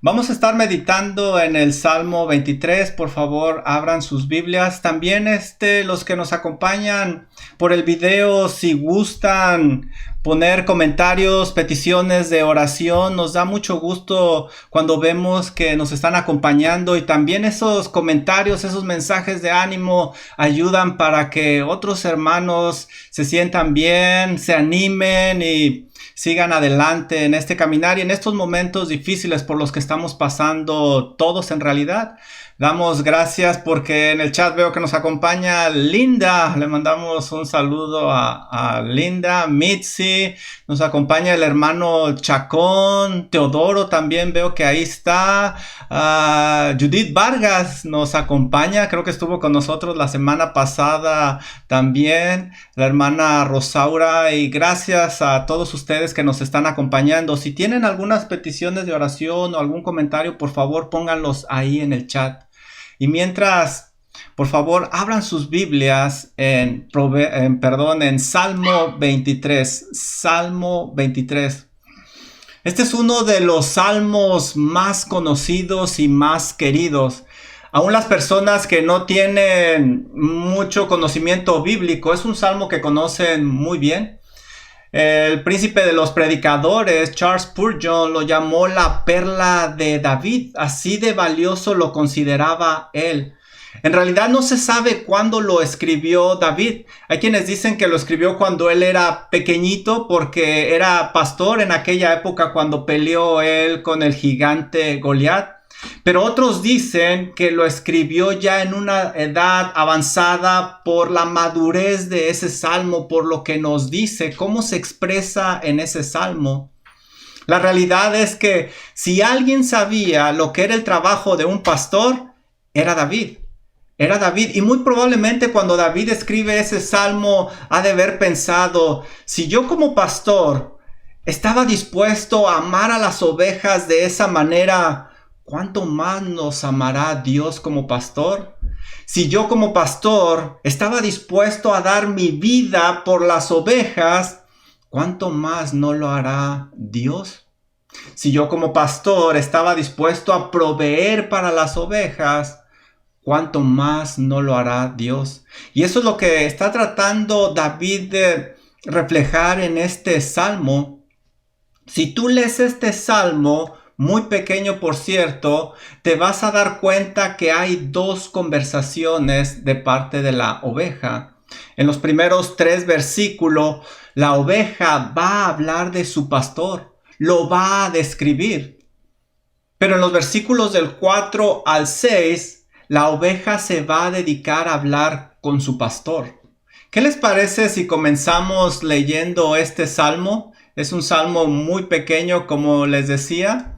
Vamos a estar meditando en el Salmo 23. Por favor, abran sus Biblias. También los que nos acompañan por el video, si gustan poner comentarios, peticiones de oración, nos da mucho gusto cuando vemos que nos están acompañando, y también esos comentarios, esos mensajes de ánimo ayudan para que otros hermanos se sientan bien, se animen y sigan adelante en este caminar y en estos momentos difíciles por los que estamos pasando todos en realidad. Damos gracias porque en el chat veo que nos acompaña Linda. Le mandamos un saludo a Linda, Mitzi. Nos acompaña el hermano Chacón, Teodoro también veo que ahí está. Judith Vargas nos acompaña, creo que estuvo con nosotros la semana pasada también. La hermana Rosaura, y gracias a todos ustedes que nos están acompañando. Si tienen algunas peticiones de oración o algún comentario, por favor pónganlos ahí en el chat. Y mientras, por favor, abran sus Biblias en Salmo 23. Salmo 23. Este es uno de los salmos más conocidos y más queridos. Aún las personas que no tienen mucho conocimiento bíblico, es un salmo que conocen muy bien. El príncipe de los predicadores, Charles Spurgeon, lo llamó la perla de David. Así de valioso lo consideraba él. En realidad no se sabe cuándo lo escribió David. Hay quienes dicen que lo escribió cuando él era pequeñito, porque era pastor en aquella época cuando peleó él con el gigante Goliat. Pero otros dicen que lo escribió ya en una edad avanzada por la madurez de ese salmo, por lo que nos dice, cómo se expresa en ese salmo. La realidad es que si alguien sabía lo que era el trabajo de un pastor, era David. Era David, y muy probablemente cuando David escribe ese salmo ha de haber pensado, si yo como pastor estaba dispuesto a amar a las ovejas de esa manera, ¿cuánto más nos amará Dios como pastor? Si yo como pastor estaba dispuesto a dar mi vida por las ovejas, ¿cuánto más no lo hará Dios? Si yo como pastor estaba dispuesto a proveer para las ovejas, ¿cuánto más no lo hará Dios? Y eso es lo que está tratando David de reflejar en este salmo. Si tú lees este salmo, muy pequeño por cierto, te vas a dar cuenta que hay dos conversaciones de parte de la oveja. En los primeros 3 versículos, la oveja va a hablar de su pastor, lo va a describir. Pero en los versículos del 4 al 6, la oveja se va a dedicar a hablar con su pastor. ¿Qué les parece si comenzamos leyendo este salmo? Es un salmo muy pequeño, como les decía.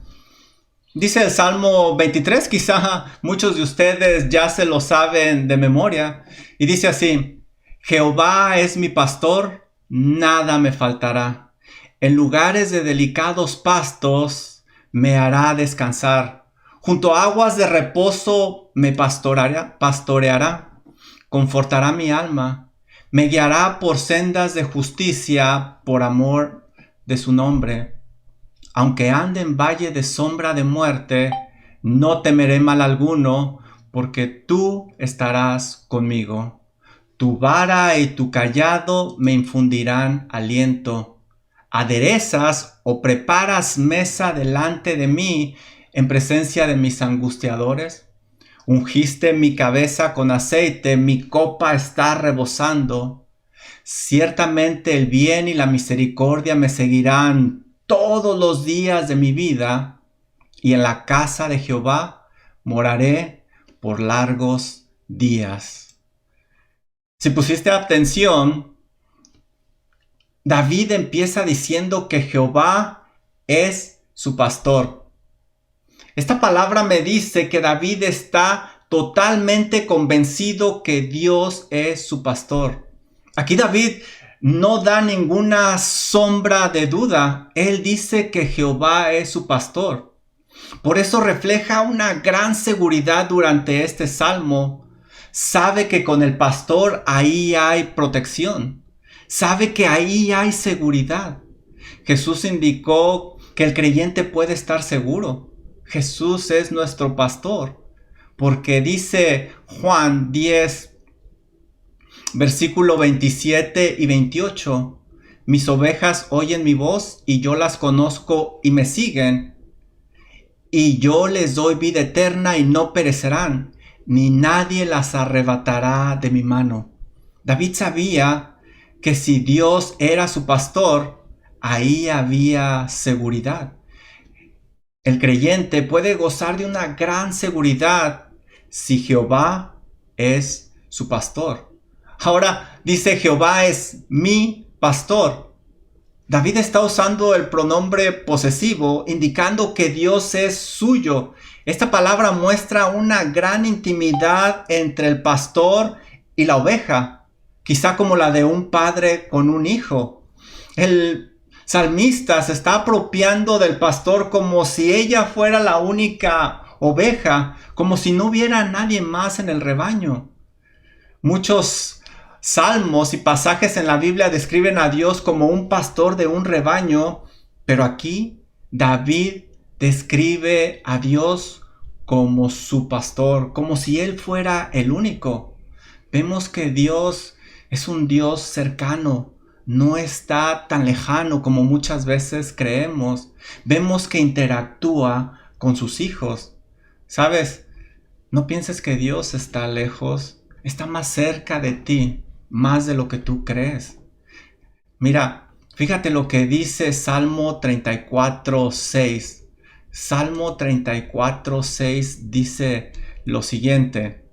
Dice el Salmo 23, quizá muchos de ustedes ya se lo saben de memoria. Y dice así: Jehová es mi pastor, nada me faltará. En lugares de delicados pastos me hará descansar. Junto a aguas de reposo me pastoreará. Confortará mi alma. Me guiará por sendas de justicia por amor de su nombre. Aunque ande en valle de sombra de muerte, no temeré mal alguno, porque tú estarás conmigo. Tu vara y tu cayado me infundirán aliento. Aderezas o preparas mesa delante de mí en presencia de mis angustiadores. Ungiste mi cabeza con aceite, mi copa está rebosando. Ciertamente el bien y la misericordia me seguirán todos los días de mi vida, y en la casa de Jehová moraré por largos días. Si pusiste atención, David empieza diciendo que Jehová es su pastor. Esta palabra me dice que David está totalmente convencido que Dios es su pastor. Aquí David no da ninguna sombra de duda. Él dice que Jehová es su pastor. Por eso refleja una gran seguridad durante este salmo. Sabe que con el pastor ahí hay protección. Sabe que ahí hay seguridad. Jesús indicó que el creyente puede estar seguro. Jesús es nuestro pastor, porque dice Juan 10, versículo 27 y 28, mis ovejas oyen mi voz y yo las conozco y me siguen, y yo les doy vida eterna y no perecerán, ni nadie las arrebatará de mi mano. David sabía que si Dios era su pastor, ahí había seguridad. El creyente puede gozar de una gran seguridad si Jehová es su pastor. Ahora dice Jehová es mi pastor. David está usando el pronombre posesivo, indicando que Dios es suyo. Esta palabra muestra una gran intimidad entre el pastor y la oveja, quizá como la de un padre con un hijo. El salmista se está apropiando del pastor como si ella fuera la única oveja, como si no hubiera nadie más en el rebaño. Muchos salmos y pasajes en la Biblia describen a Dios como un pastor de un rebaño, pero aquí David describe a Dios como su pastor, como si él fuera el único. Vemos que Dios es un Dios cercano, no está tan lejano como muchas veces creemos. Vemos que interactúa con sus hijos. ¿Sabes? No pienses que Dios está lejos, está más cerca de ti, más de lo que tú crees. Mira, fíjate lo que dice Salmo 34:6. Salmo 34:6 dice lo siguiente.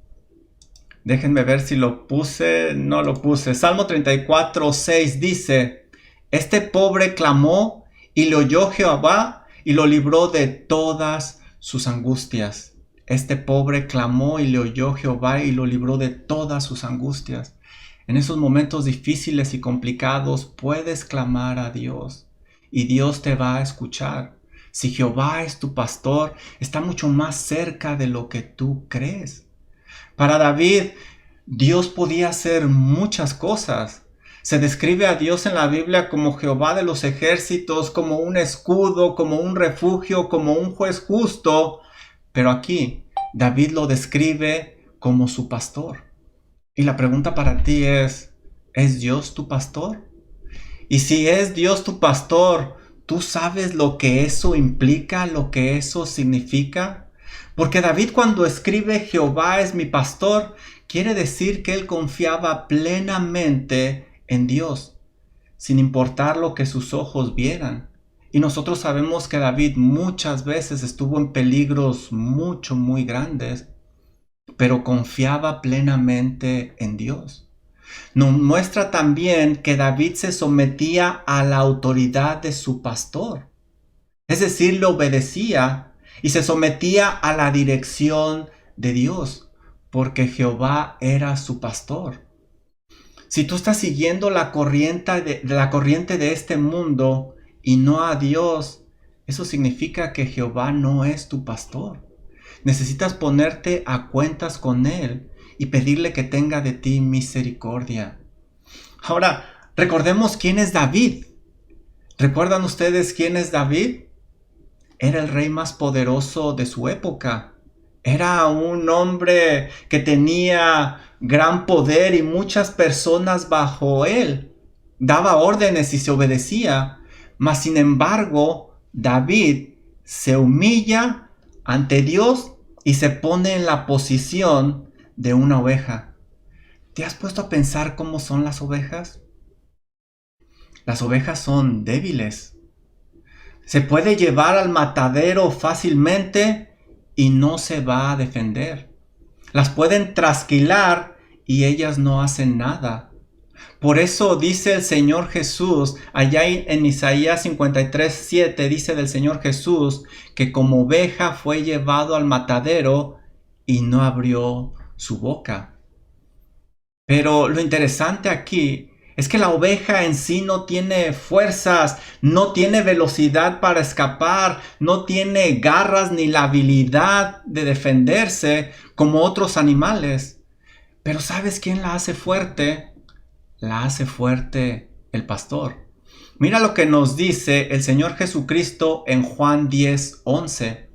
Déjenme ver si lo puse, no lo puse. Salmo 34:6 dice, este pobre clamó y le oyó Jehová y lo libró de todas sus angustias. Este pobre clamó y le oyó Jehová y lo libró de todas sus angustias. En esos momentos difíciles y complicados puedes clamar a Dios y Dios te va a escuchar. Si Jehová es tu pastor, está mucho más cerca de lo que tú crees. Para David, Dios podía hacer muchas cosas. Se describe a Dios en la Biblia como Jehová de los ejércitos, como un escudo, como un refugio, como un juez justo. Pero aquí, David lo describe como su pastor. Y la pregunta para ti ¿es Dios tu pastor? Y si es Dios tu pastor, ¿tú sabes lo que eso implica, lo que eso significa? Porque David cuando escribe Jehová es mi pastor, quiere decir que él confiaba plenamente en Dios, sin importar lo que sus ojos vieran. Y nosotros sabemos que David muchas veces estuvo en peligros muy grandes, pero confiaba plenamente en Dios. Nos muestra también que David se sometía a la autoridad de su pastor. Es decir, le obedecía y se sometía a la dirección de Dios, porque Jehová era su pastor. Si tú estás siguiendo la corriente de este mundo y no a Dios, eso significa que Jehová no es tu pastor. Necesitas ponerte a cuentas con Él y pedirle que tenga de ti misericordia. Ahora, recordemos quién es David. ¿Recuerdan ustedes quién es David? Era el rey más poderoso de su época. Era un hombre que tenía gran poder y muchas personas bajo él. Daba órdenes y se obedecía. Mas sin embargo, David se humilla ante Dios y se pone en la posición de una oveja. ¿Te has puesto a pensar cómo son las ovejas? Las ovejas son débiles. Se puede llevar al matadero fácilmente y no se va a defender. Las pueden trasquilar y ellas no hacen nada. Por eso dice el Señor Jesús, allá en Isaías 53:7 dice del Señor Jesús que como oveja fue llevado al matadero y no abrió su boca. Pero lo interesante aquí es que la oveja en sí no tiene fuerzas, no tiene velocidad para escapar, no tiene garras ni la habilidad de defenderse como otros animales. Pero ¿sabes quién la hace fuerte? La hace fuerte el pastor. Mira lo que nos dice el Señor Jesucristo en Juan 10:11.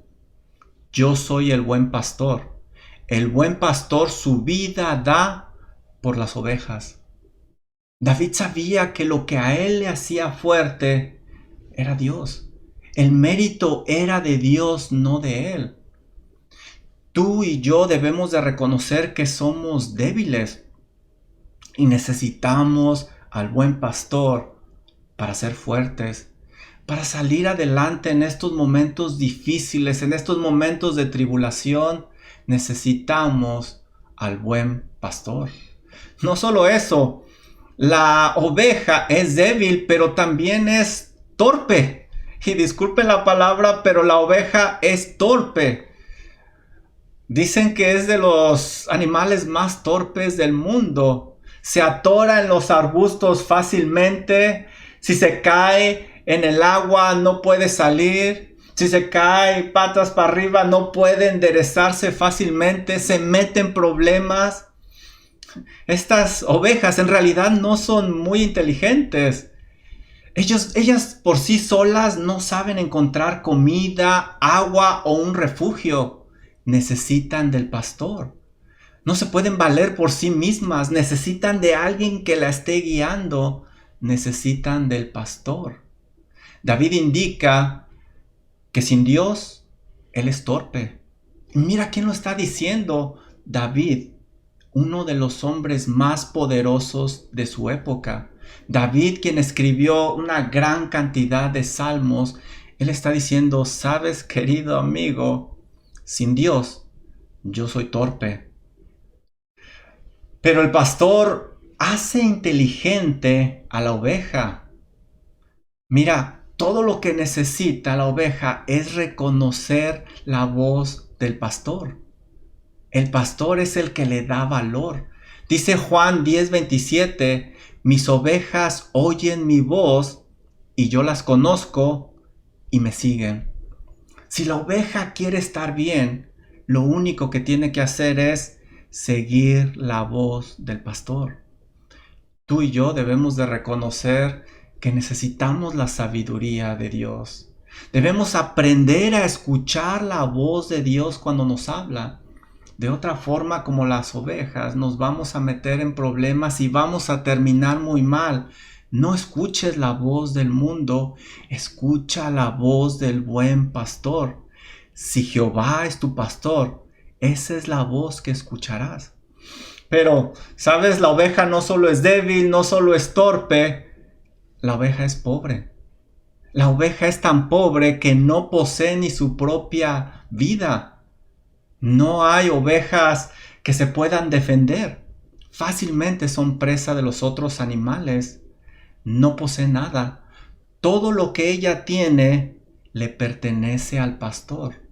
Yo soy el buen pastor. El buen pastor su vida da por las ovejas. David sabía que lo que a él le hacía fuerte era Dios. El mérito era de Dios, no de él. Tú y yo debemos de reconocer que somos débiles y necesitamos al buen pastor para ser fuertes, para salir adelante en estos momentos difíciles, en estos momentos de tribulación. Necesitamos al buen pastor. No solo eso, la oveja es débil, pero también es torpe. Y disculpen la palabra, pero la oveja es torpe. Dicen que es de los animales más torpes del mundo. Se atora en los arbustos fácilmente. Si se cae en el agua no puede salir. Si se cae patas para arriba no puede enderezarse fácilmente. Se mete en problemas. Estas ovejas en realidad no son muy inteligentes. Ellas por sí solas no saben encontrar comida, agua o un refugio. Necesitan del pastor. No se pueden valer por sí mismas. Necesitan de alguien que la esté guiando. Necesitan del pastor. David indica que sin Dios, él es torpe. Y mira quién lo está diciendo. David, uno de los hombres más poderosos de su época. David, quien escribió una gran cantidad de salmos, él está diciendo, sabes, querido amigo, sin Dios, yo soy torpe. Pero el pastor hace inteligente a la oveja. Mira, todo lo que necesita la oveja es reconocer la voz del pastor. El pastor es el que le da valor. Dice Juan 10:27, mis ovejas oyen mi voz y yo las conozco y me siguen. Si la oveja quiere estar bien, lo único que tiene que hacer es seguir la voz del pastor. Tú y yo debemos de reconocer que necesitamos la sabiduría de Dios. Debemos aprender a escuchar la voz de Dios cuando nos habla. De otra forma, como las ovejas, nos vamos a meter en problemas y vamos a terminar muy mal. No escuches la voz del mundo, escucha la voz del buen pastor. Si Jehová es tu pastor, esa es la voz que escucharás. Pero, ¿sabes? La oveja no solo es débil, no solo es torpe, la oveja es pobre. La oveja es tan pobre que no posee ni su propia vida. No hay ovejas que se puedan defender. Fácilmente son presa de los otros animales. No posee nada. Todo lo que ella tiene le pertenece al pastor.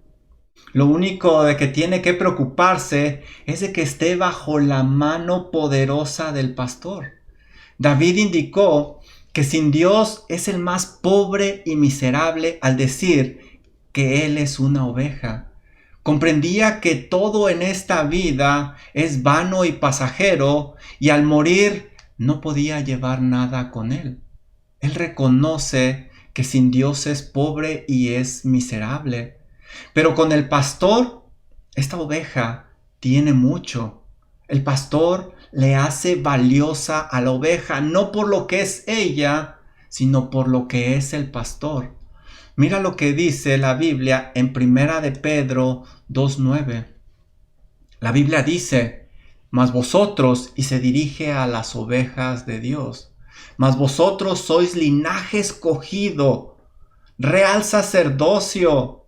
Lo único de que tiene que preocuparse es de que esté bajo la mano poderosa del pastor. David indicó que sin Dios es el más pobre y miserable al decir que él es una oveja. Comprendía que todo en esta vida es vano y pasajero y al morir no podía llevar nada con él. Él reconoce que sin Dios es pobre y es miserable. Pero con el pastor, esta oveja tiene mucho. El pastor le hace valiosa a la oveja, no por lo que es ella, sino por lo que es el pastor. Mira lo que dice la Biblia en Primera de Pedro 2:9. La Biblia dice, mas vosotros, y se dirige a las ovejas de Dios, mas vosotros sois linaje escogido, real sacerdocio,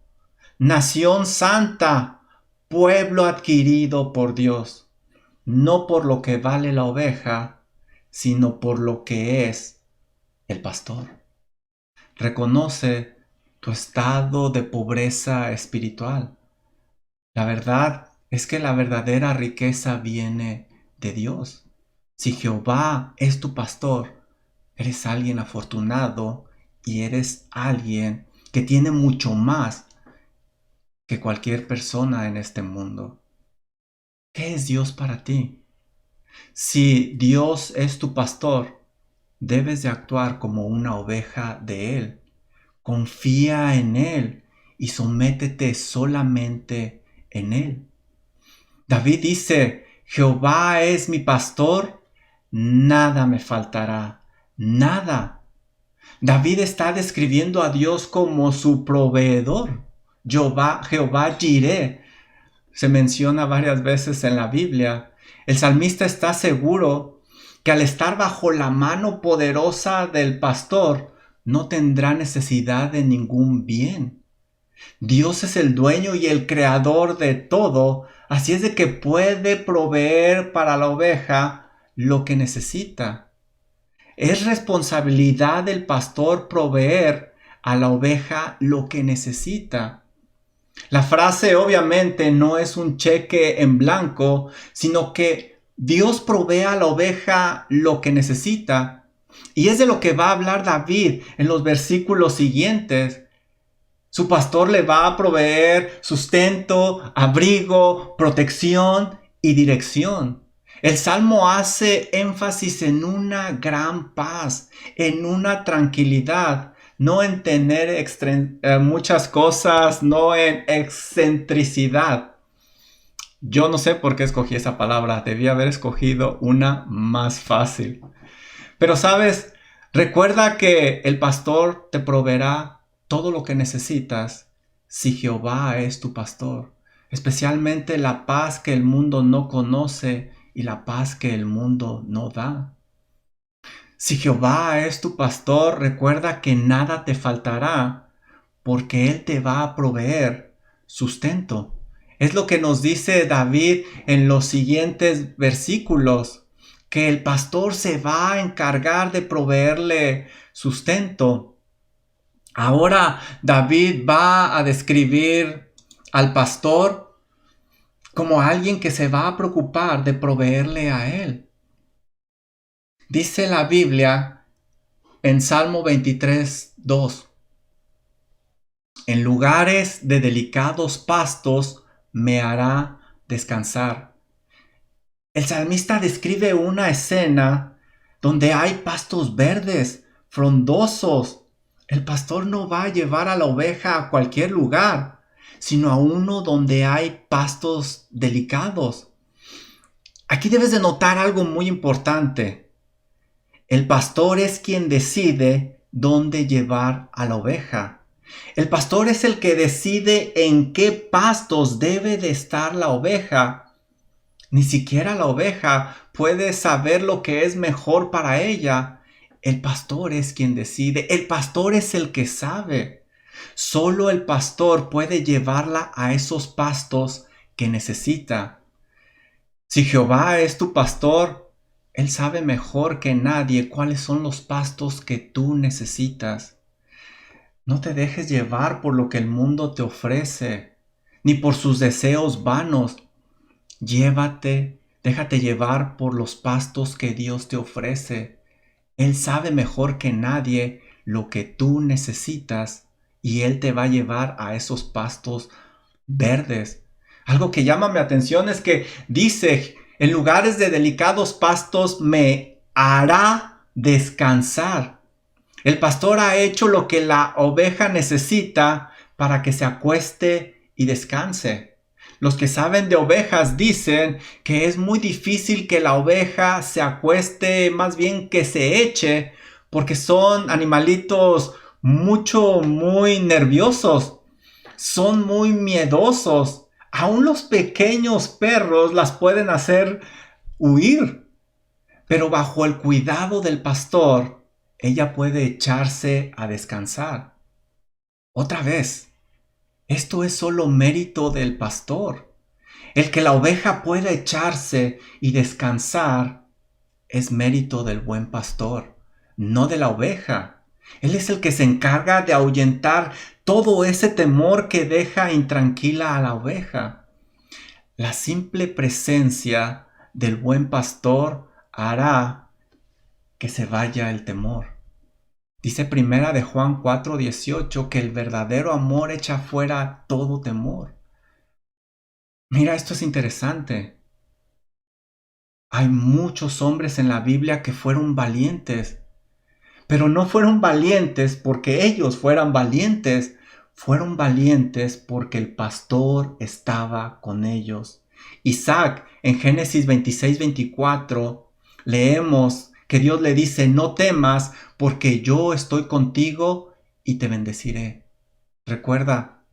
nación santa, pueblo adquirido por Dios, no por lo que vale la oveja, sino por lo que es el pastor. Reconoce tu estado de pobreza espiritual. La verdad es que la verdadera riqueza viene de Dios. Si Jehová es tu pastor, eres alguien afortunado y eres alguien que tiene mucho más que cualquier persona en este mundo. ¿Qué es Dios para ti? Si Dios es tu pastor, debes de actuar como una oveja de Él. Confía en Él y sométete solamente en Él. David dice, Jehová es mi pastor, nada me faltará, nada. David está describiendo a Dios como su proveedor. Jehová Jireh se menciona varias veces en la Biblia. El salmista está seguro que al estar bajo la mano poderosa del pastor, no tendrá necesidad de ningún bien. Dios es el dueño y el creador de todo, así es de que puede proveer para la oveja lo que necesita. Es responsabilidad del pastor proveer a la oveja lo que necesita. La frase obviamente no es un cheque en blanco, sino que Dios provee a la oveja lo que necesita. Y es de lo que va a hablar David en los versículos siguientes. Su pastor le va a proveer sustento, abrigo, protección y dirección. El Salmo hace énfasis en una gran paz, en una tranquilidad, no en tener muchas cosas, no en excentricidad. Yo no sé por qué escogí esa palabra, debía haber escogido una más fácil. Pero sabes, recuerda que el pastor te proveerá todo lo que necesitas si Jehová es tu pastor, especialmente la paz que el mundo no conoce y la paz que el mundo no da. Si Jehová es tu pastor, recuerda que nada te faltará, porque Él te va a proveer sustento. Es lo que nos dice David en los siguientes versículos, que el pastor se va a encargar de proveerle sustento. Ahora David va a describir al pastor como alguien que se va a preocupar de proveerle a él. Dice la Biblia en Salmo 23:2: en lugares de delicados pastos me hará descansar. El salmista describe una escena donde hay pastos verdes, frondosos. El pastor no va a llevar a la oveja a cualquier lugar, sino a uno donde hay pastos delicados. Aquí debes de notar algo muy importante. El pastor es quien decide dónde llevar a la oveja. El pastor es el que decide en qué pastos debe de estar la oveja. Ni siquiera la oveja puede saber lo que es mejor para ella. El pastor es quien decide. El pastor es el que sabe. Solo el pastor puede llevarla a esos pastos que necesita. Si Jehová es tu pastor, Él sabe mejor que nadie cuáles son los pastos que tú necesitas. No te dejes llevar por lo que el mundo te ofrece, ni por sus deseos vanos. Déjate llevar por los pastos que Dios te ofrece. Él sabe mejor que nadie lo que tú necesitas y Él te va a llevar a esos pastos verdes. Algo que llama mi atención es que dice, en lugares de delicados pastos me hará descansar. El pastor ha hecho lo que la oveja necesita para que se acueste y descanse. Los que saben de ovejas dicen que es muy difícil que la oveja se acueste, más bien que se eche, porque son animalitos muy nerviosos. Son muy miedosos. Aún los pequeños perros las pueden hacer huir. Pero bajo el cuidado del pastor, ella puede echarse a descansar. Otra vez, esto es solo mérito del pastor. El que la oveja pueda echarse y descansar es mérito del buen pastor, no de la oveja. Él es el que se encarga de ahuyentar todo ese temor que deja intranquila a la oveja. La simple presencia del buen pastor hará que se vaya el temor. Dice primera de Juan 4:18 que el verdadero amor echa fuera todo temor. Mira, esto es interesante. Hay muchos hombres en la Biblia que fueron valientes, pero no fueron valientes porque ellos fueran valientes, Fueron valientes porque el pastor estaba con ellos. Isaac, en Génesis 26-24, leemos que Dios le dice, no temas porque yo estoy contigo y te bendeciré. Recuerda,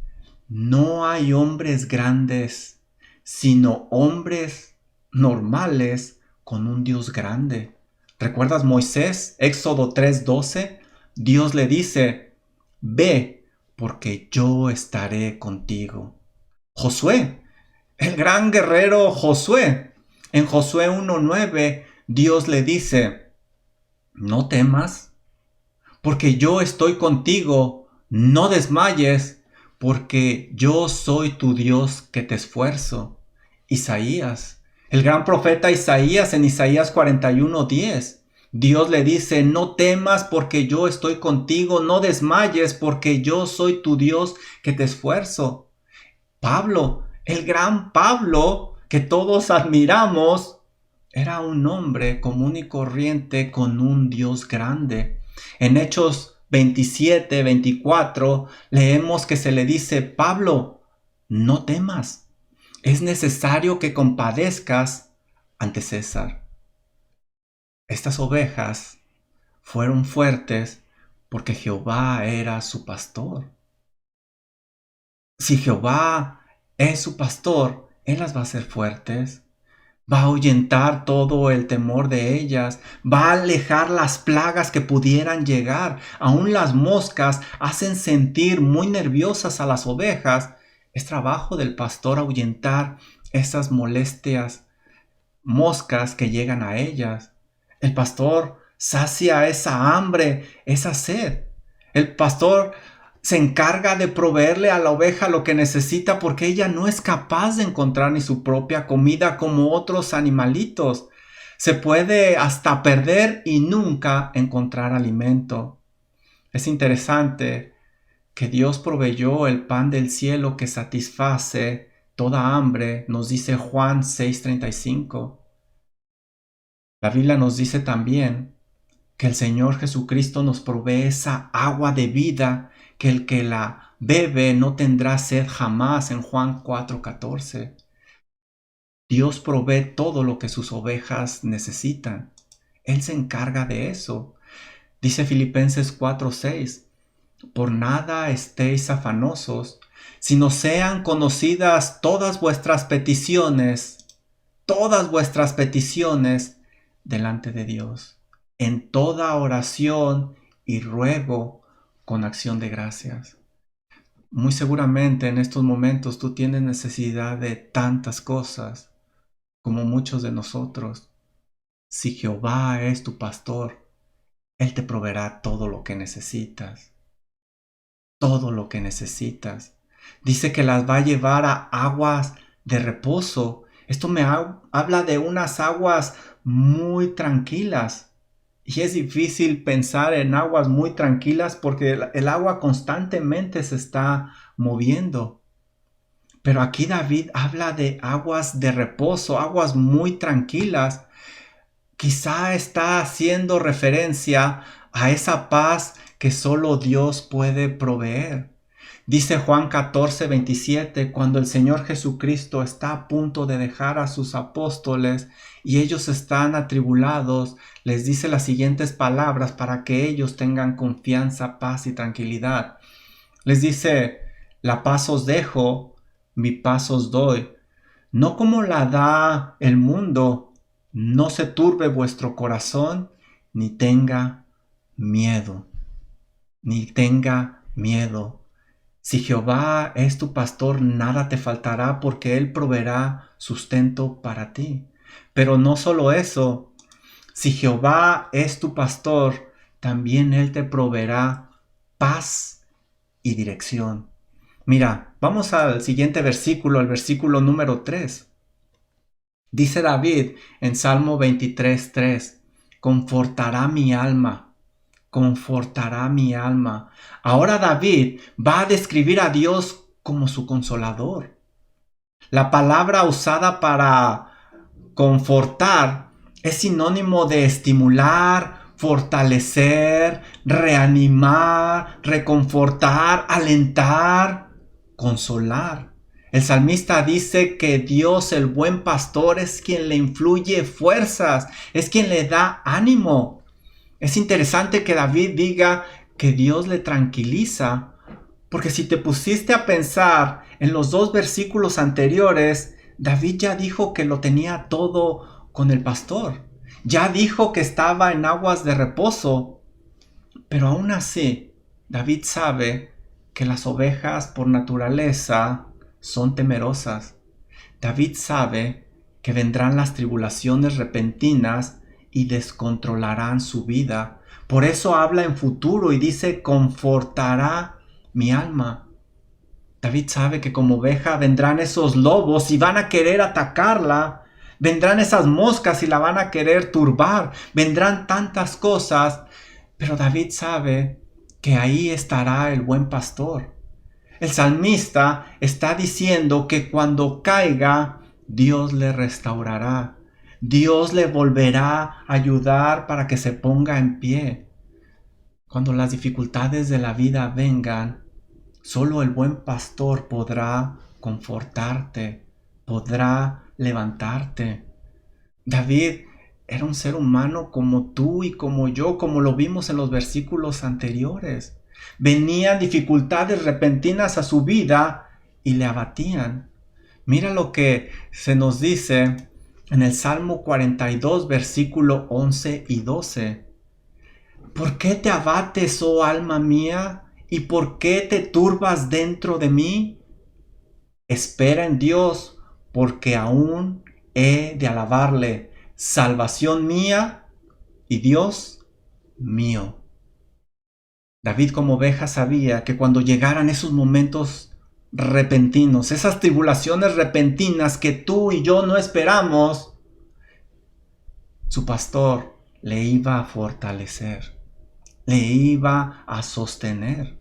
no hay hombres grandes, sino hombres normales con un Dios grande. ¿Recuerdas Moisés, Éxodo 3:12? Dios le dice, ve, porque yo estaré contigo. Josué, el gran guerrero Josué, en Josué 1:9, Dios le dice, no temas, porque yo estoy contigo, no desmayes, porque yo soy tu Dios que te esfuerzo. Isaías, el gran profeta Isaías en Isaías 41:10. Dios le dice, no temas porque yo estoy contigo, no desmayes porque yo soy tu Dios que te esfuerzo. Pablo, el gran Pablo que todos admiramos, era un hombre común y corriente con un Dios grande. En Hechos 27-24 leemos que se le dice, Pablo, no temas, es necesario que compadezcas ante César. Estas ovejas fueron fuertes porque Jehová era su pastor. Si Jehová es su pastor, Él las va a hacer fuertes. Va a ahuyentar todo el temor de ellas, va a alejar las plagas que pudieran llegar. Aún las moscas hacen sentir muy nerviosas a las ovejas. Es trabajo del pastor ahuyentar esas molestias, moscas que llegan a ellas. El pastor sacia esa hambre, esa sed. El pastor se encarga de proveerle a la oveja lo que necesita porque ella no es capaz de encontrar ni su propia comida como otros animalitos. Se puede hasta perder y nunca encontrar alimento. Es interesante que Dios proveyó el pan del cielo que satisface toda hambre, nos dice Juan 6:35. La Biblia nos dice también que el Señor Jesucristo nos provee esa agua de vida, que el que la bebe no tendrá sed jamás, en Juan 4:14. Dios provee todo lo que sus ovejas necesitan. Él se encarga de eso. Dice Filipenses 4:6, por nada estéis afanosos, sino sean conocidas todas vuestras peticiones delante de Dios, en toda oración y ruego con acción de gracias. Muy seguramente en estos momentos tú tienes necesidad de tantas cosas como muchos de nosotros. Si Jehová es tu pastor, Él te proveerá todo lo que necesitas. Todo lo que necesitas. Dice que las va a llevar a aguas de reposo. Esto me habla de unas aguas muy tranquilas. Y es difícil pensar en aguas muy tranquilas porque el agua constantemente se está moviendo. Pero aquí David habla de aguas de reposo, aguas muy tranquilas. Quizá está haciendo referencia a esa paz que solo Dios puede proveer. Dice Juan 14:27, cuando el Señor Jesucristo está a punto de dejar a sus apóstoles y ellos están atribulados, les dice las siguientes palabras para que ellos tengan confianza, paz y tranquilidad. Les dice, la paz os dejo, mi paz os doy. No como la da el mundo, no se turbe vuestro corazón, ni tenga miedo, ni tenga miedo. Si Jehová es tu pastor, nada te faltará porque Él proveerá sustento para ti. Pero no solo eso, si Jehová es tu pastor, también Él te proveerá paz y dirección. Mira, vamos al siguiente versículo, el versículo número 3. Dice David en Salmo 23:3, confortará mi alma, confortará mi alma. Ahora David va a describir a Dios como su consolador. La palabra usada para confortar es sinónimo de estimular, fortalecer, reanimar, reconfortar, alentar, consolar. El salmista dice que Dios, el buen pastor, es quien le influye fuerzas, es quien le da ánimo. Es interesante que David diga que Dios le tranquiliza, porque si te pusiste a pensar en los 2 versículos anteriores, David ya dijo que lo tenía todo con el pastor. Ya dijo que estaba en aguas de reposo. Pero aún así, David sabe que las ovejas por naturaleza son temerosas. David sabe que vendrán las tribulaciones repentinas y descontrolarán su vida. Por eso habla en futuro y dice, confortará mi alma. David sabe que como oveja vendrán esos lobos y van a querer atacarla. Vendrán esas moscas y la van a querer turbar. Vendrán tantas cosas. Pero David sabe que ahí estará el buen pastor. El salmista está diciendo que cuando caiga, Dios le restaurará. Dios le volverá a ayudar para que se ponga en pie. Cuando las dificultades de la vida vengan, solo el buen pastor podrá confortarte, podrá levantarte. David era un ser humano como tú y como yo, como lo vimos en los versículos anteriores. Venían dificultades repentinas a su vida y le abatían. Mira lo que se nos dice en el Salmo 42, versículo 11 y 12. ¿Por qué te abates, oh alma mía? ¿Y por qué te turbas dentro de mí? Espera en Dios, porque aún he de alabarle, salvación mía y Dios mío. David como oveja sabía que cuando llegaran esos momentos repentinos, esas tribulaciones repentinas que tú y yo no esperamos, su pastor le iba a fortalecer, le iba a sostener.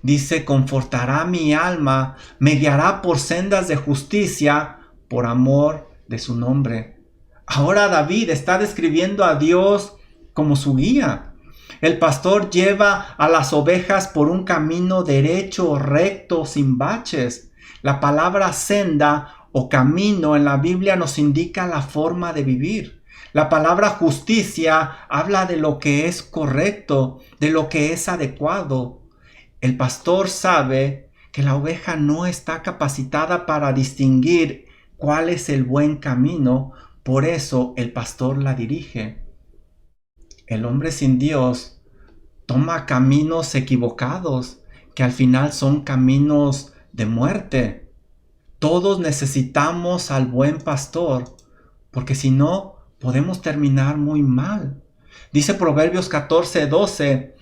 Dice, confortará mi alma, me guiará por sendas de justicia, por amor de su nombre. Ahora David está describiendo a Dios como su guía. El pastor lleva a las ovejas por un camino derecho, recto, sin baches. La palabra senda o camino en la Biblia nos indica la forma de vivir. La palabra justicia habla de lo que es correcto, de lo que es adecuado. El pastor sabe que la oveja no está capacitada para distinguir cuál es el buen camino, por eso el pastor la dirige. El hombre sin Dios toma caminos equivocados, que al final son caminos de muerte. Todos necesitamos al buen pastor, porque si no, podemos terminar muy mal. Dice Proverbios 14:12,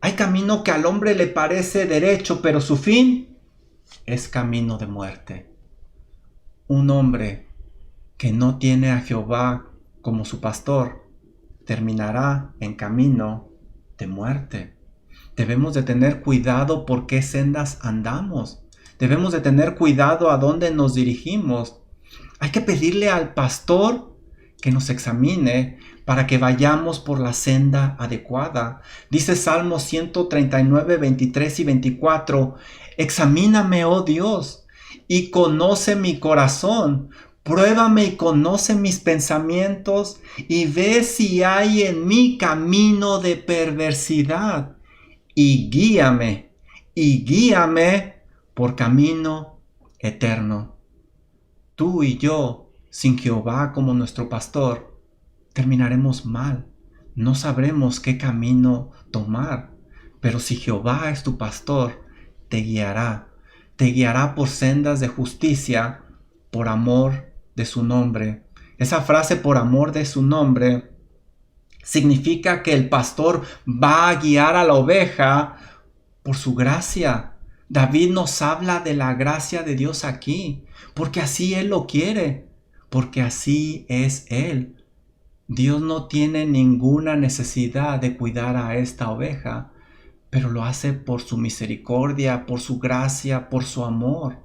hay camino que al hombre le parece derecho, pero su fin es camino de muerte. Un hombre que no tiene a Jehová como su pastor terminará en camino de muerte. Debemos de tener cuidado por qué sendas andamos. Debemos de tener cuidado a dónde nos dirigimos. Hay que pedirle al pastor que nos examine para que vayamos por la senda adecuada. Dice Salmo 139, 23 y 24, examíname, oh Dios, y conoce mi corazón. Pruébame y conoce mis pensamientos y ve si hay en mí camino de perversidad y guíame por camino eterno. Tú y yo, sin Jehová como nuestro pastor, terminaremos mal. No sabremos qué camino tomar, pero si Jehová es tu pastor, te guiará por sendas de justicia, por amor de su nombre. Esa frase por amor de su nombre significa que el pastor va a guiar a la oveja por su gracia. David nos habla de la gracia de Dios aquí, porque así Él lo quiere, porque así es Él. Dios no tiene ninguna necesidad de cuidar a esta oveja, pero lo hace por su misericordia, por su gracia, por su amor.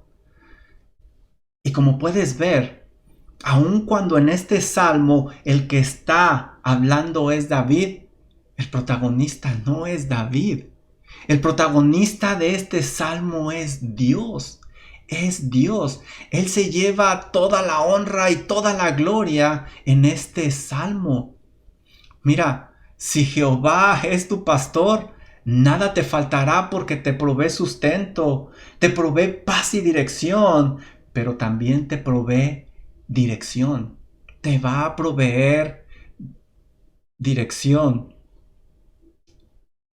Y como puedes ver, aun cuando en este salmo el que está hablando es David, El protagonista no es David. El protagonista de este salmo es Dios. Es Dios. Él se lleva toda la honra y toda la gloria en este salmo. Mira, si Jehová es tu pastor, nada te faltará porque te provee sustento, te provee paz y dirección, pero también te provee dirección. Te va a proveer dirección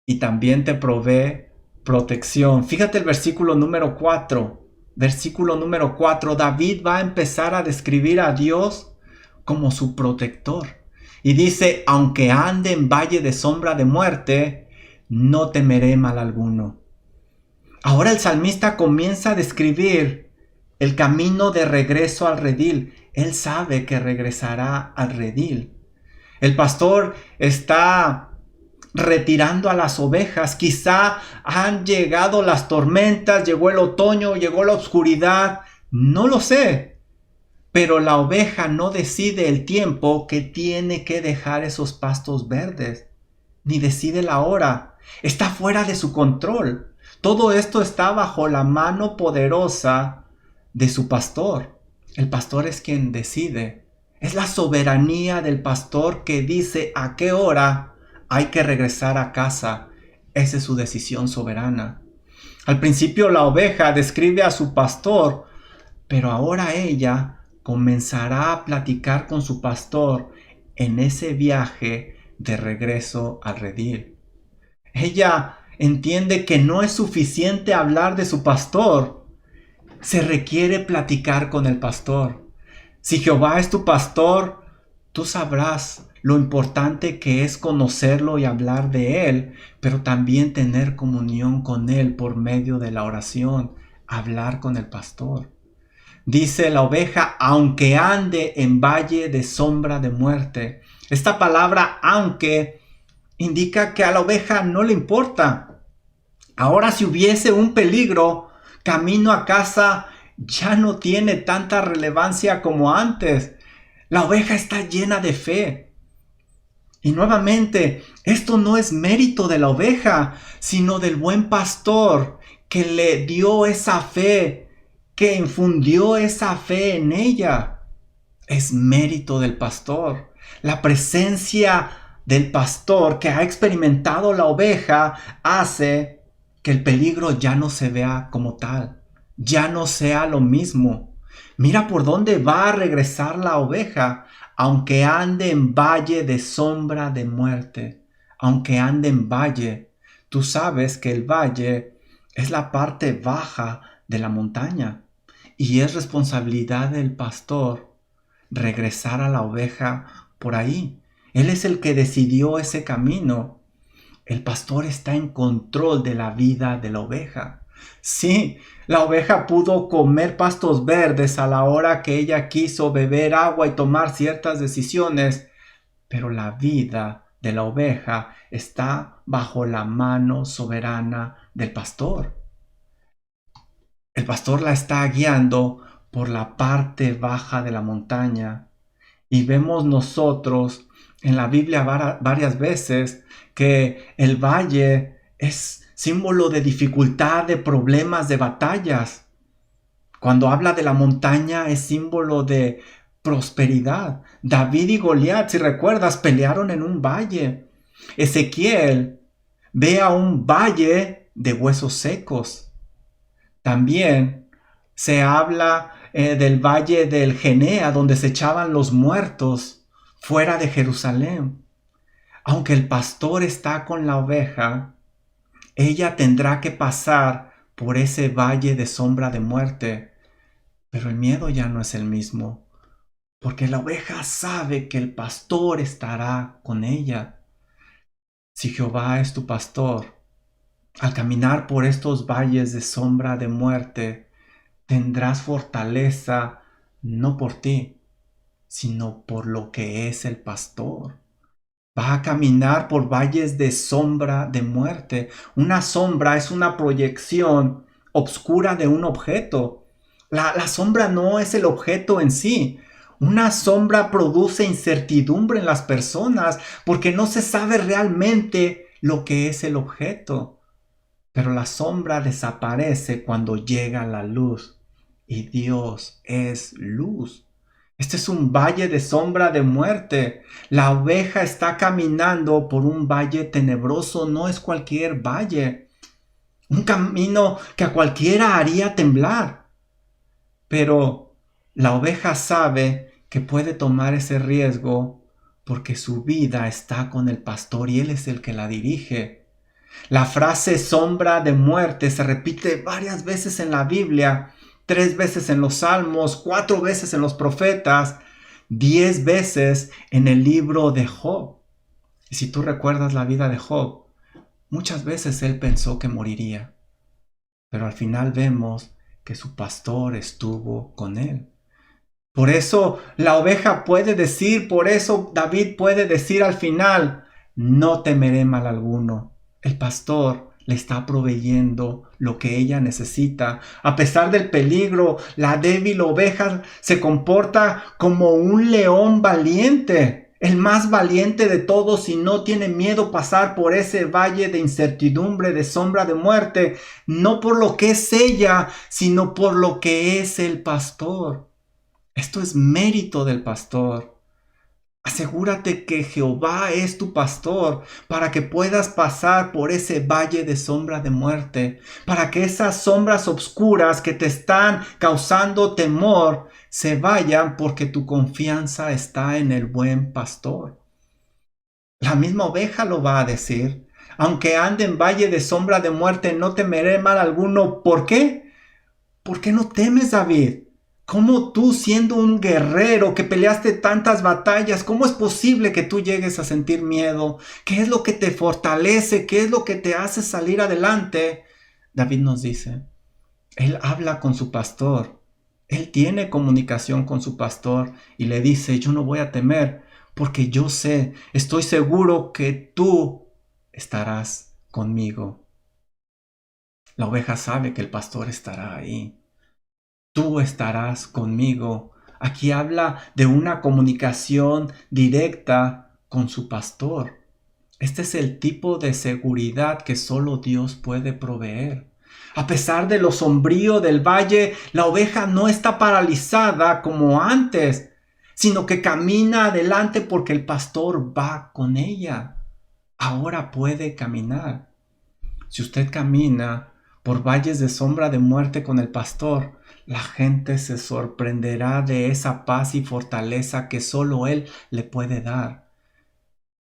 y también te provee protección. Fíjate el versículo número 4. Versículo número 4. David va a empezar a describir a Dios como su protector. Y dice, aunque ande en valle de sombra de muerte, no temeré mal alguno. Ahora el salmista comienza a describir el camino de regreso al redil. Él sabe que regresará al redil. El pastor está retirando a las ovejas. Quizá han llegado las tormentas, llegó el otoño, llegó la oscuridad. No lo sé. Pero la oveja no decide el tiempo que tiene que dejar esos pastos verdes, ni decide la hora. Está fuera de su control. Todo esto está bajo la mano poderosa de su pastor. El pastor es quien decide. Es la soberanía del pastor que dice a qué hora hay que regresar a casa. Esa es su decisión soberana. Al principio la oveja describe a su pastor, pero ahora ella comenzará a platicar con su pastor en ese viaje de regreso al redil. Ella entiende que no es suficiente hablar de su pastor. Se requiere platicar con el pastor. Si Jehová es tu pastor, tú sabrás lo importante que es conocerlo y hablar de él, pero también tener comunión con él por medio de la oración, hablar con el pastor. Dice la oveja, aunque ande en valle de sombra de muerte. Esta palabra aunque indica que a la oveja no le importa. Ahora si hubiese un peligro, camino a casa ya no tiene tanta relevancia como antes. La oveja está llena de fe. Y nuevamente, esto no es mérito de la oveja, sino del buen pastor que le dio esa fe, que infundió esa fe en ella. Es mérito del pastor. La presencia del pastor que ha experimentado la oveja hace que el peligro ya no se vea como tal, ya no sea lo mismo. Mira por dónde va a regresar la oveja, aunque ande en valle de sombra de muerte. Aunque ande en valle, tú sabes que el valle es la parte baja de la montaña y es responsabilidad del pastor regresar a la oveja por ahí. Él es el que decidió ese camino. El pastor está en control de la vida de la oveja. Sí, la oveja pudo comer pastos verdes a la hora que ella quiso, beber agua y tomar ciertas decisiones, pero la vida de la oveja está bajo la mano soberana del pastor. El pastor la está guiando por la parte baja de la montaña. Y vemos nosotros en la Biblia varias veces que el valle es símbolo de dificultad, de problemas, de batallas. Cuando habla de la montaña es símbolo de prosperidad. David y Goliat, si recuerdas, pelearon en un valle. Ezequiel ve a un valle de huesos secos. También se habla del valle del Genea, donde se echaban los muertos fuera de Jerusalén. Aunque el pastor está con la oveja, ella tendrá que pasar por ese valle de sombra de muerte. Pero el miedo ya no es el mismo, porque la oveja sabe que el pastor estará con ella. Si Jehová es tu pastor, al caminar por estos valles de sombra de muerte, tendrás fortaleza no por ti, sino por lo que es el pastor. Va a caminar por valles de sombra de muerte. Una sombra es una proyección oscura de un objeto. La sombra no es el objeto en sí. Una sombra produce incertidumbre en las personas porque no se sabe realmente lo que es el objeto. Pero la sombra desaparece cuando llega la luz. Y Dios es luz. Este es un valle de sombra de muerte. La oveja está caminando por un valle tenebroso. No es cualquier valle. Un camino que a cualquiera haría temblar. Pero la oveja sabe que puede tomar ese riesgo porque su vida está con el pastor y él es el que la dirige. La frase sombra de muerte se repite varias veces en la Biblia, 3 veces en los Salmos, 4 veces en los profetas, 10 veces en el libro de Job. Y si tú recuerdas la vida de Job, muchas veces él pensó que moriría, pero al final vemos que su pastor estuvo con él. Por eso la oveja puede decir, por eso David puede decir al final, no temeré mal alguno. El pastor le está proveyendo lo que ella necesita. A pesar del peligro, la débil oveja se comporta como un león valiente, el más valiente de todos, y no tiene miedo pasar por ese valle de incertidumbre, de sombra de muerte, no por lo que es ella, sino por lo que es el pastor. Esto es mérito del pastor. Asegúrate que Jehová es tu pastor para que puedas pasar por ese valle de sombra de muerte, para que esas sombras oscuras que te están causando temor se vayan porque tu confianza está en el buen pastor. La misma oveja lo va a decir. Aunque ande en valle de sombra de muerte, no temeré mal alguno. ¿Por qué? ¿Por qué no temes, David? ¿Cómo tú, siendo un guerrero que peleaste tantas batallas, cómo es posible que tú llegues a sentir miedo? ¿Qué es lo que te fortalece? ¿Qué es lo que te hace salir adelante? David nos dice, él habla con su pastor, él tiene comunicación con su pastor y le dice, yo no voy a temer porque yo sé, estoy seguro que tú estarás conmigo. La oveja sabe que el pastor estará ahí. Tú estarás conmigo. Aquí habla de una comunicación directa con su pastor. Este es el tipo de seguridad que solo Dios puede proveer. A pesar de lo sombrío del valle, la oveja no está paralizada como antes, sino que camina adelante porque el pastor va con ella. Ahora puede caminar. Si usted camina por valles de sombra de muerte con el pastor, la gente se sorprenderá de esa paz y fortaleza que solo Él le puede dar.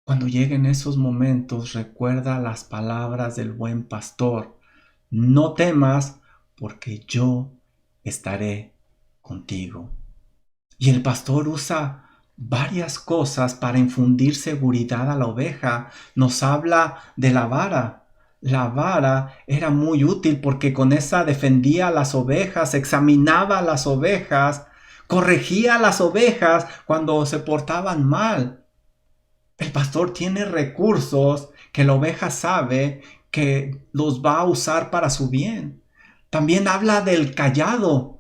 Cuando lleguen esos momentos, recuerda las palabras del buen pastor. No temas, porque yo estaré contigo. Y el pastor usa varias cosas para infundir seguridad a la oveja. Nos habla de la vara. La vara era muy útil porque con esa defendía a las ovejas, examinaba a las ovejas, corregía a las ovejas cuando se portaban mal. El pastor tiene recursos que la oveja sabe que los va a usar para su bien. También habla del cayado.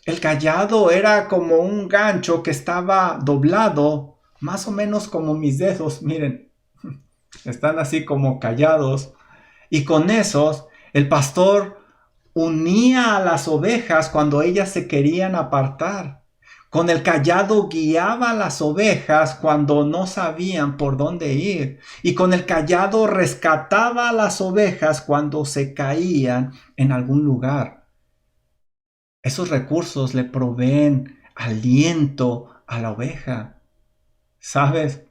El cayado era como un gancho que estaba doblado, más o menos como mis dedos, miren, están así como callados. Y con esos, el pastor unía a las ovejas cuando ellas se querían apartar. Con el cayado guiaba a las ovejas cuando no sabían por dónde ir. Y con el cayado rescataba a las ovejas cuando se caían en algún lugar. Esos recursos le proveen aliento a la oveja. ¿Sabes?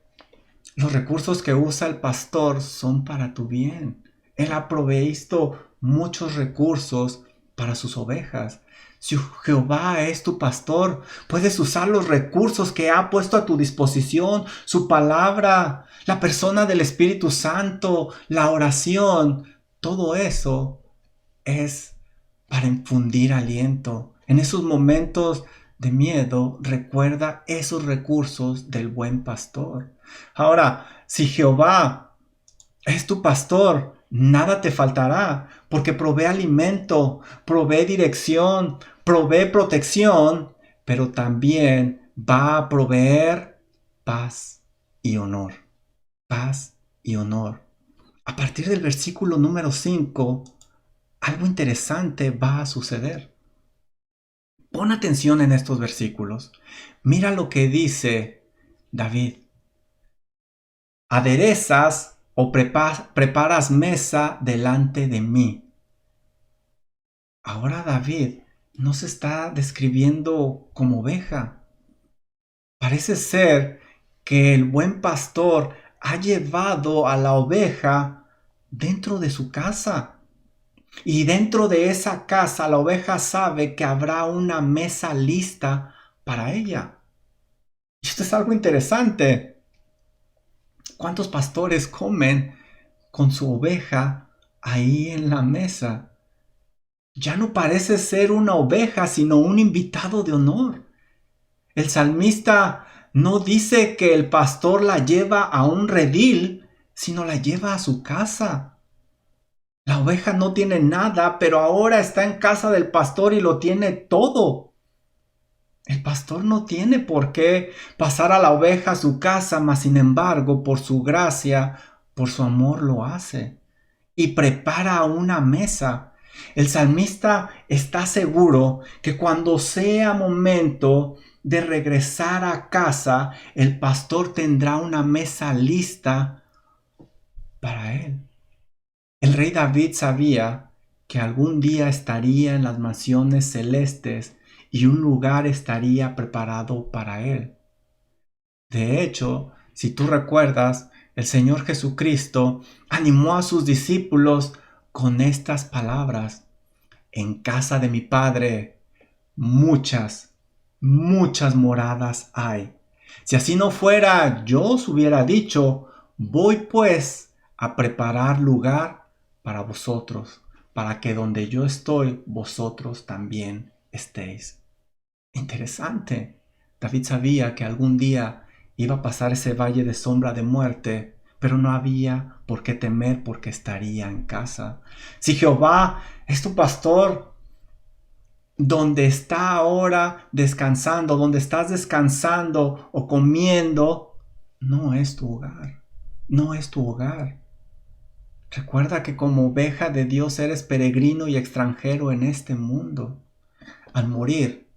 Los recursos que usa el pastor son para tu bien. Él ha provisto muchos recursos para sus ovejas. Si Jehová es tu pastor, puedes usar los recursos que ha puesto a tu disposición, su palabra, la persona del Espíritu Santo, la oración. Todo eso es para infundir aliento. En esos momentos de miedo, recuerda esos recursos del buen pastor. Ahora, si Jehová es tu pastor, nada te faltará, porque provee alimento, provee dirección, provee protección, pero también va a proveer paz y honor. Paz y honor. A partir del versículo número 5, algo interesante va a suceder. Pon atención en estos versículos. Mira lo que dice David. Aderezas o preparas mesa delante de mí. Ahora David no se está describiendo como oveja. Parece ser que el buen pastor ha llevado a la oveja dentro de su casa. Y dentro de esa casa la oveja sabe que habrá una mesa lista para ella. Y esto es algo interesante. ¿Cuántos pastores comen con su oveja ahí en la mesa? Ya no parece ser una oveja, sino un invitado de honor. El salmista no dice que el pastor la lleva a un redil, sino la lleva a su casa. La oveja no tiene nada, pero ahora está en casa del pastor y lo tiene todo. El pastor no tiene por qué pasar a la oveja a su casa, mas sin embargo, por su gracia, por su amor lo hace. Y prepara una mesa. El salmista está seguro que cuando sea momento de regresar a casa, el pastor tendrá una mesa lista para él. El rey David sabía que algún día estaría en las mansiones celestes y un lugar estaría preparado para él. De hecho, si tú recuerdas, el Señor Jesucristo animó a sus discípulos con estas palabras: en casa de mi Padre muchas, muchas moradas hay. Si así no fuera, yo os hubiera dicho: voy pues a preparar lugar para vosotros, para que donde yo estoy, vosotros también estéis. Interesante. David sabía que algún día iba a pasar ese valle de sombra de muerte, pero no había por qué temer porque estaría en casa. Si Jehová es tu pastor, donde está ahora descansando, donde estás descansando o comiendo, no es tu hogar. No es tu hogar. Recuerda que como oveja de Dios eres peregrino y extranjero en este mundo. Al morir,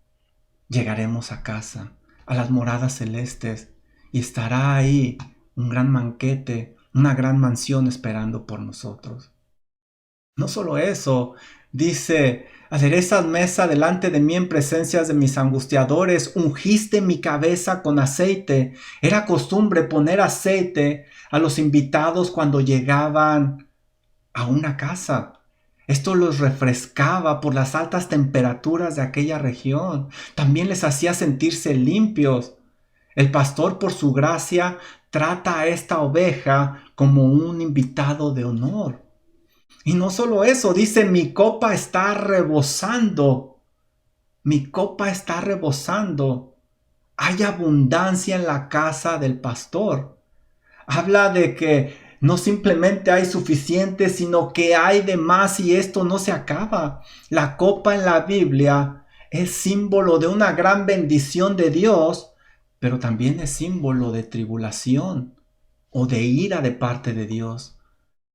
llegaremos a casa, a las moradas celestes, y estará ahí un gran banquete, una gran mansión esperando por nosotros. No solo eso, dice: aderezas mesa delante de mí en presencias de mis angustiadores, ungiste mi cabeza con aceite. Era costumbre poner aceite a los invitados cuando llegaban a una casa. Esto los refrescaba por las altas temperaturas de aquella región. También les hacía sentirse limpios. El pastor, por su gracia, trata a esta oveja como un invitado de honor. Y no solo eso, dice: mi copa está rebosando. Mi copa está rebosando. Hay abundancia en la casa del pastor. Habla de que no simplemente hay suficiente, sino que hay de más, y esto no se acaba. La copa en la Biblia es símbolo de una gran bendición de Dios, pero también es símbolo de tribulación o de ira de parte de Dios.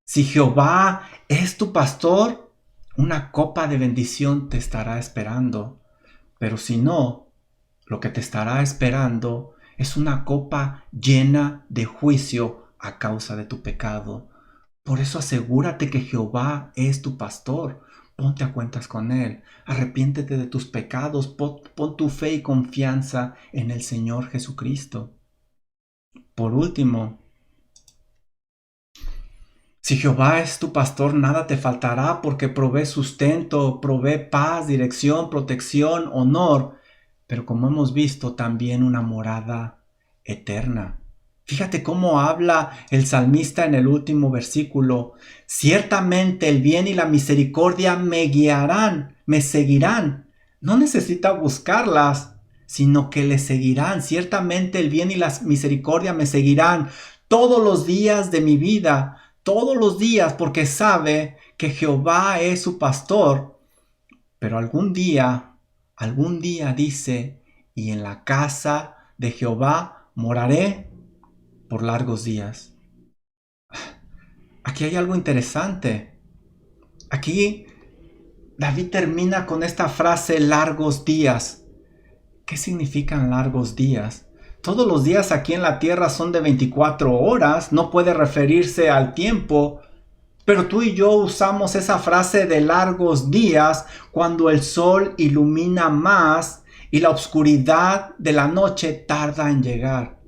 Si Jehová es tu pastor, una copa de bendición te estará esperando. Pero si no, lo que te estará esperando es una copa llena de juicio a causa de tu pecado. Por eso asegúrate que Jehová es tu pastor. Ponte a cuentas con Él. Arrepiéntete de tus pecados. Pon tu fe y confianza en el Señor Jesucristo. Por último, si Jehová es tu pastor, nada te faltará, porque provee sustento, provee paz, dirección, protección, honor, pero como hemos visto, también una morada eterna. Fíjate cómo habla el salmista en el último versículo: ciertamente el bien y la misericordia me guiarán, me seguirán. No necesita buscarlas, sino que le seguirán. Ciertamente el bien y la misericordia me seguirán todos los días de mi vida. Todos los días, porque sabe que Jehová es su pastor. Pero algún día dice: y en la casa de Jehová moraré por largos días. Aquí hay algo interesante. Aquí David termina con esta frase, largos días. ¿Qué significan largos días? Todos los días aquí en la tierra son de 24 horas, no puede referirse al tiempo, pero tú y yo usamos esa frase de largos días cuando el sol ilumina más y la oscuridad de la noche tarda en llegar.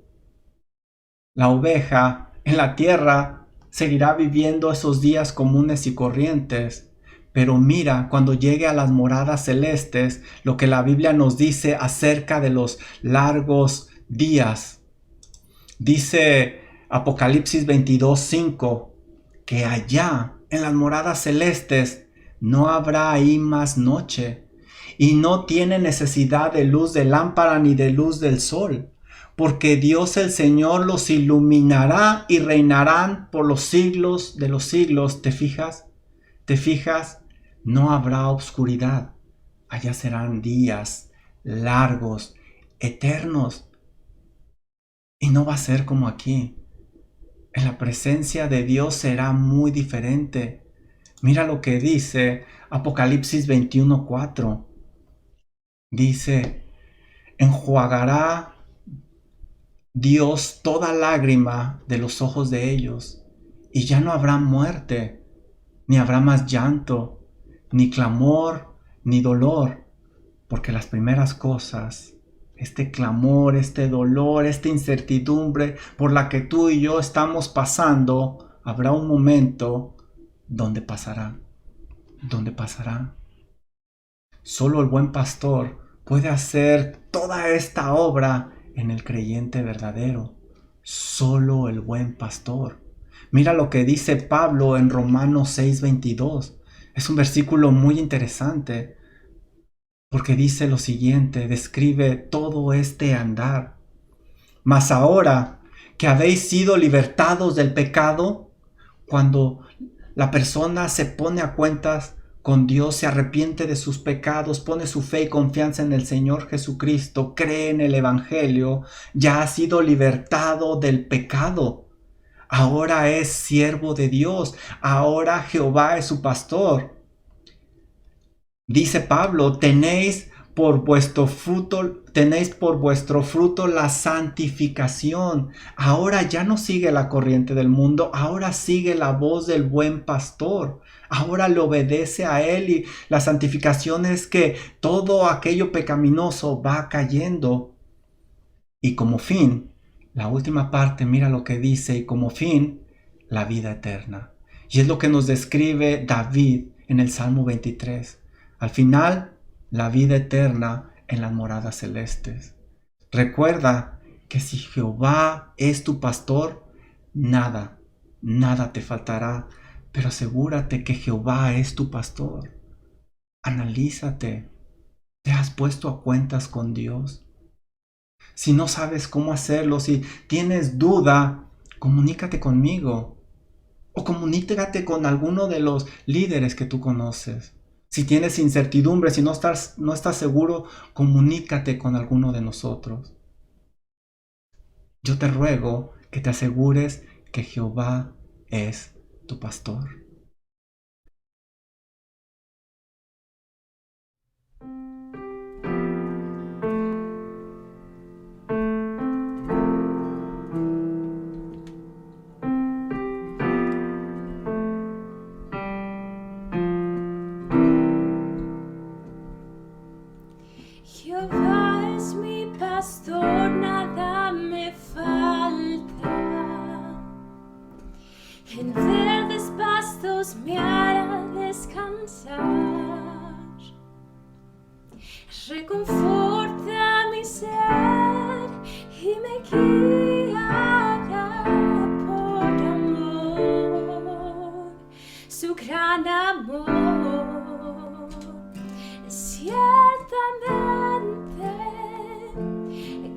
La oveja en la tierra seguirá viviendo esos días comunes y corrientes. Pero mira, cuando llegue a las moradas celestes, lo que la Biblia nos dice acerca de los largos días. Dice Apocalipsis 22:5 que allá en las moradas celestes no habrá ahí más noche y no tiene necesidad de luz de lámpara ni de luz del sol, porque Dios el Señor los iluminará y reinarán por los siglos de los siglos. ¿Te fijas? ¿Te fijas? No habrá oscuridad. Allá serán días largos, eternos. Y no va a ser como aquí. En la presencia de Dios será muy diferente. Mira lo que dice Apocalipsis 21:4. Dice, enjuagará Dios toda lágrima de los ojos de ellos, y ya no habrá muerte, ni habrá más llanto, ni clamor, ni dolor, porque las primeras cosas, este clamor, este dolor, esta incertidumbre por la que tú y yo estamos pasando, habrá un momento donde pasará, donde pasará. Solo el buen pastor puede hacer toda esta obra en el creyente verdadero. Solo el buen pastor. Mira lo que dice Pablo en Romanos 6:22. Es un versículo muy interesante porque dice lo siguiente, describe todo este andar. Mas ahora que habéis sido libertados del pecado, cuando la persona se pone a cuentas con Dios, se arrepiente de sus pecados, pone su fe y confianza en el Señor Jesucristo, cree en el Evangelio, ya ha sido libertado del pecado. Ahora es siervo de Dios, ahora Jehová es su pastor. Dice Pablo, tenéis por vuestro fruto la santificación. Ahora ya no sigue la corriente del mundo, ahora sigue la voz del buen pastor. Ahora le obedece a él y la santificación es que todo aquello pecaminoso va cayendo. Y como fin, la última parte, mira lo que dice, y como fin, la vida eterna. Y es lo que nos describe David en el Salmo 23. Al final, la vida eterna en las moradas celestes. Recuerda que si Jehová es tu pastor, nada te faltará. Pero asegúrate que Jehová es tu pastor. Analízate. ¿Te has puesto a cuentas con Dios? Si no sabes cómo hacerlo, si tienes duda, comunícate conmigo. O comunícate con alguno de los líderes que tú conoces. Si tienes incertidumbre, si no estás seguro, comunícate con alguno de nosotros. Yo te ruego que te asegures que Jehová es tu pastor. Jehová es mi pastor, nada me falta. En verdes pastos me hará descansar. Reconforta mi ser y me guiará por amor. Su gran amor, ciertamente,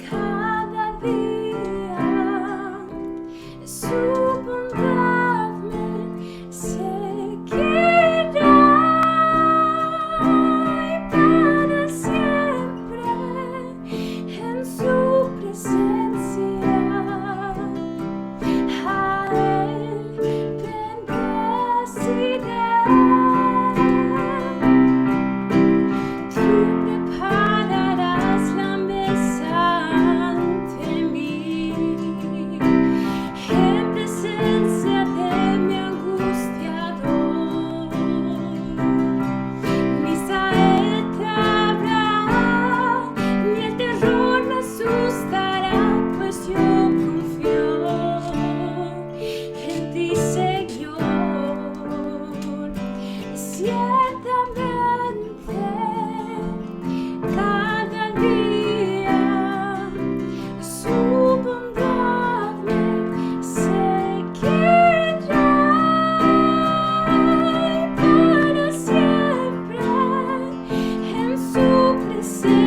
cada día su bondad me seguirá y para siempre see